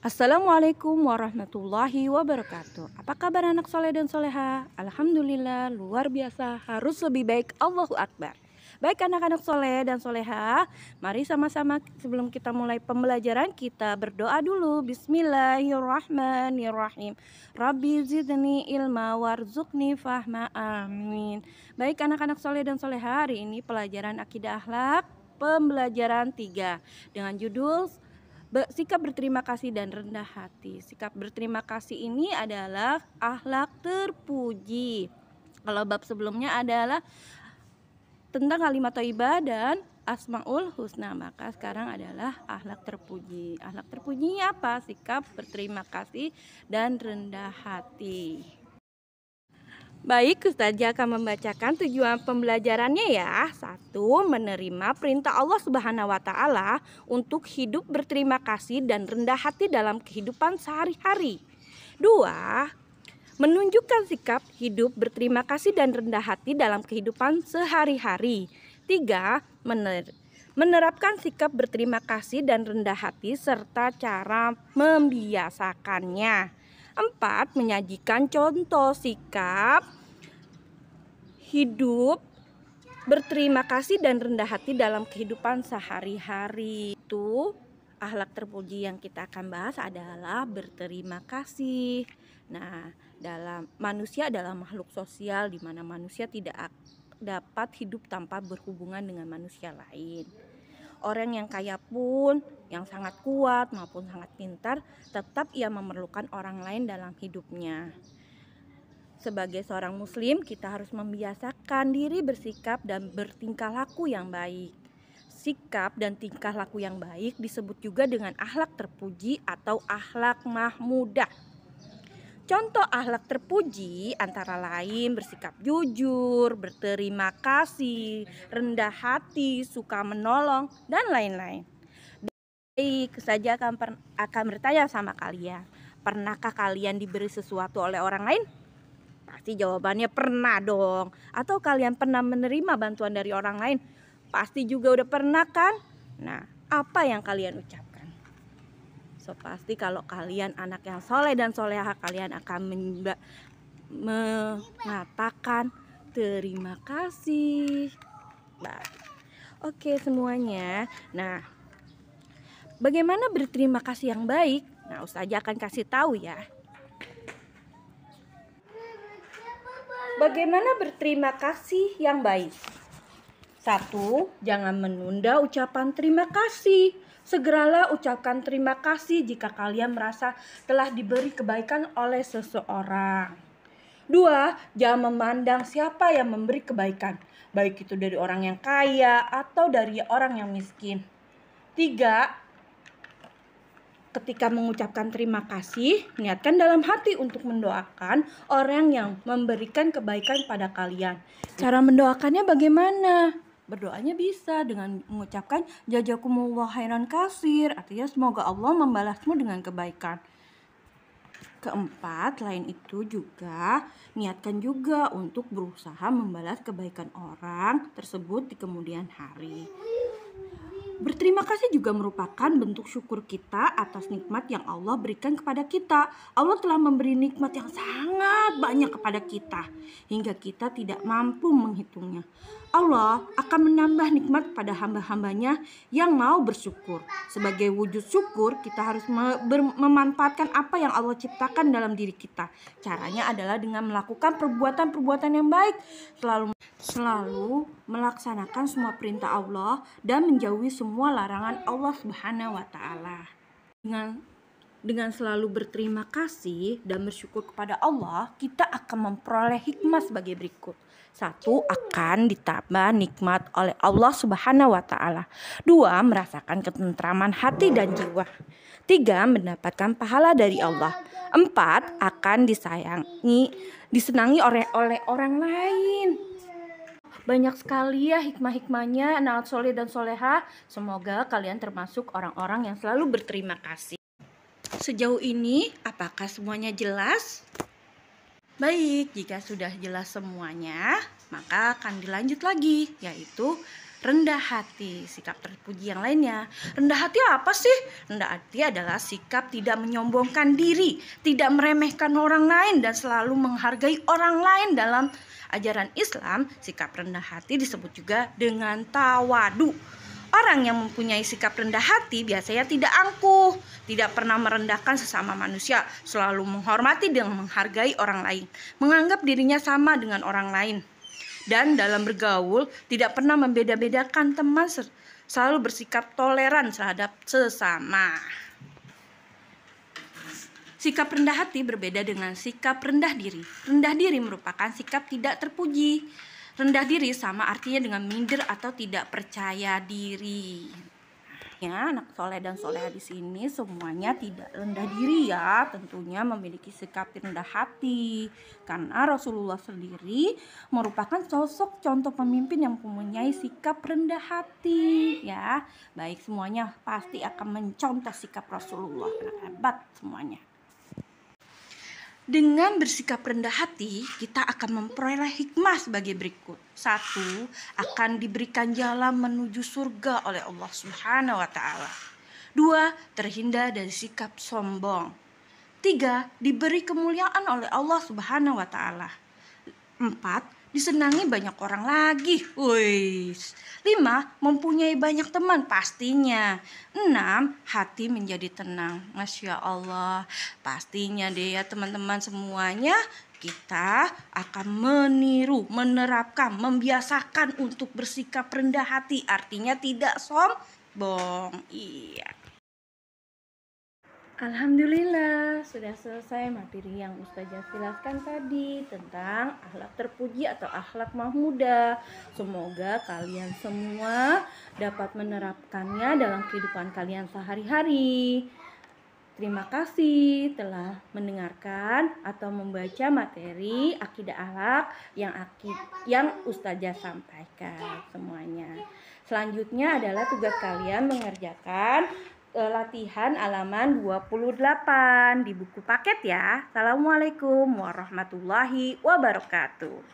Assalamualaikum warahmatullahi wabarakatuh. Apa kabar anak soleh dan soleha? Alhamdulillah luar biasa, harus lebih baik. Allahu Akbar. Baik anak-anak soleh dan soleha, mari sama-sama sebelum kita mulai pembelajaran kita berdoa dulu. Bismillahirrahmanirrahim. Rabbi zidni ilma warzuqni fahma, amin. Baik anak-anak soleh dan soleha, hari ini pelajaran akidah akhlak pembelajaran 3 dengan judul sikap berterima kasih dan rendah hati. Sikap berterima kasih ini adalah akhlak terpuji. Kalau bab sebelumnya adalah tentang kalimat thayyibah dan asmaul husna, maka sekarang adalah akhlak terpuji. Akhlak terpujinya apa? Sikap berterima kasih dan rendah hati. Baik, Ustazah akan membacakan tujuan pembelajarannya ya. 1. Menerima perintah Allah Subhanahu wa taala untuk hidup berterima kasih dan rendah hati dalam kehidupan sehari-hari. 2. Menunjukkan sikap hidup berterima kasih dan rendah hati dalam kehidupan sehari-hari. 3. Menerapkan sikap berterima kasih dan rendah hati serta cara membiasakannya. 4. Menyajikan contoh sikap hidup berterima kasih dan rendah hati dalam kehidupan sehari-hari. Itu akhlak terpuji yang kita akan bahas adalah berterima kasih. Nah, manusia adalah makhluk sosial di mana manusia tidak dapat hidup tanpa berhubungan dengan manusia lain. Orang yang kaya pun, yang sangat kuat maupun sangat pintar, tetap ia memerlukan orang lain dalam hidupnya. Sebagai seorang muslim, kita harus membiasakan diri bersikap dan bertingkah laku yang baik. Sikap dan tingkah laku yang baik disebut juga dengan akhlak terpuji atau akhlak mahmudah. Contoh akhlak terpuji antara lain bersikap jujur, berterima kasih, rendah hati, suka menolong, dan lain-lain. Baik, saja akan bertanya sama kalian. Pernahkah kalian diberi sesuatu oleh orang lain? Pasti jawabannya pernah dong. Atau kalian pernah menerima bantuan dari orang lain? Pasti juga udah pernah kan? Nah, apa yang kalian ucapkan? So, pasti kalau kalian anak yang soleh dan soleha, kalian akan mengatakan terima kasih. Baik. Oke semuanya. Nah, bagaimana berterima kasih yang baik? Nah, Ustazah akan kasih tahu ya. Bagaimana berterima kasih yang baik? 1. Jangan menunda ucapan terima kasih. Segeralah ucapkan terima kasih jika kalian merasa telah diberi kebaikan oleh seseorang. 2. Jangan memandang siapa yang memberi kebaikan, baik itu dari orang yang kaya atau dari orang yang miskin. 3. Ketika mengucapkan terima kasih, niatkan dalam hati untuk mendoakan orang yang memberikan kebaikan pada kalian. Cara mendoakannya bagaimana? Berdoanya bisa dengan mengucapkan jazakumullah khairan katsir, artinya semoga Allah membalasmu dengan kebaikan. 4, lain itu juga niatkan juga untuk berusaha membalas kebaikan orang tersebut di kemudian hari. Berterima kasih juga merupakan bentuk syukur kita atas nikmat yang Allah berikan kepada kita. Allah telah memberi nikmat yang sangat banyak kepada kita hingga kita tidak mampu menghitungnya. Allah akan menambah nikmat pada hamba-hambanya yang mau bersyukur. Sebagai wujud syukur, kita harus memanfaatkan apa yang Allah ciptakan dalam diri kita. Caranya adalah dengan melakukan perbuatan-perbuatan yang baik, selalu melaksanakan semua perintah Allah dan menjauhi semua larangan Allah Subhanahu wa taala. Dengan selalu berterima kasih dan bersyukur kepada Allah, kita akan memperoleh hikmah sebagai berikut. 1. Akan ditambah nikmat oleh Allah Subhanahu wa taala. 2. Merasakan ketentraman hati dan jiwa. 3. Mendapatkan pahala dari Allah. 4. Akan disenangi oleh orang lain. Banyak sekali ya hikmah-hikmahnya anak soleh dan soleha. Semoga kalian termasuk orang-orang yang selalu berterima kasih. Sejauh ini apakah semuanya jelas? Baik, jika sudah jelas semuanya, maka akan dilanjut lagi, yaitu rendah hati. Sikap terpuji yang lainnya, rendah hati apa sih? Rendah hati adalah sikap tidak menyombongkan diri, tidak meremehkan orang lain, dan selalu menghargai orang lain. Dalam ajaran Islam, sikap rendah hati disebut juga dengan tawadu. Orang yang mempunyai sikap rendah hati biasanya tidak angkuh, tidak pernah merendahkan sesama manusia, selalu menghormati dan menghargai orang lain, menganggap dirinya sama dengan orang lain. Dan dalam bergaul tidak pernah membeda-bedakan teman, selalu bersikap toleran terhadap sesama. Sikap rendah hati berbeda dengan sikap rendah diri. Rendah diri merupakan sikap tidak terpuji. Rendah diri sama artinya dengan minder atau tidak percaya diri. Ya, anak soleh dan soleha di sini semuanya tidak rendah diri ya, tentunya memiliki sikap rendah hati. Karena Rasulullah sendiri merupakan sosok contoh pemimpin yang mempunyai sikap rendah hati ya. Baik, semuanya pasti akan mencontoh sikap Rasulullah. Hebat semuanya. Dengan bersikap rendah hati, kita akan memperoleh hikmah sebagai berikut. 1. Akan diberikan jalan menuju surga oleh Allah Subhanahu wa Ta'ala. 2. Terhindar dari sikap sombong. 3. Diberi kemuliaan oleh Allah Subhanahu wa Ta'ala. 4. Disenangi banyak orang lagi. 5. Mempunyai banyak teman pastinya. 6. Hati menjadi tenang. Masya Allah. Pastinya deh ya teman-teman semuanya, kita akan meniru, menerapkan, membiasakan untuk bersikap rendah hati. Artinya tidak sombong. Iya. Alhamdulillah, sudah selesai materi yang Ustazah jelaskan tadi tentang akhlak terpuji atau akhlak mahmudah. Semoga kalian semua dapat menerapkannya dalam kehidupan kalian sehari-hari. Terima kasih telah mendengarkan atau membaca materi akidah akhlak yang Ustazah sampaikan semuanya. Selanjutnya adalah tugas kalian mengerjakan latihan halaman 28 di buku paket ya. Assalamualaikum warahmatullahi wabarakatuh.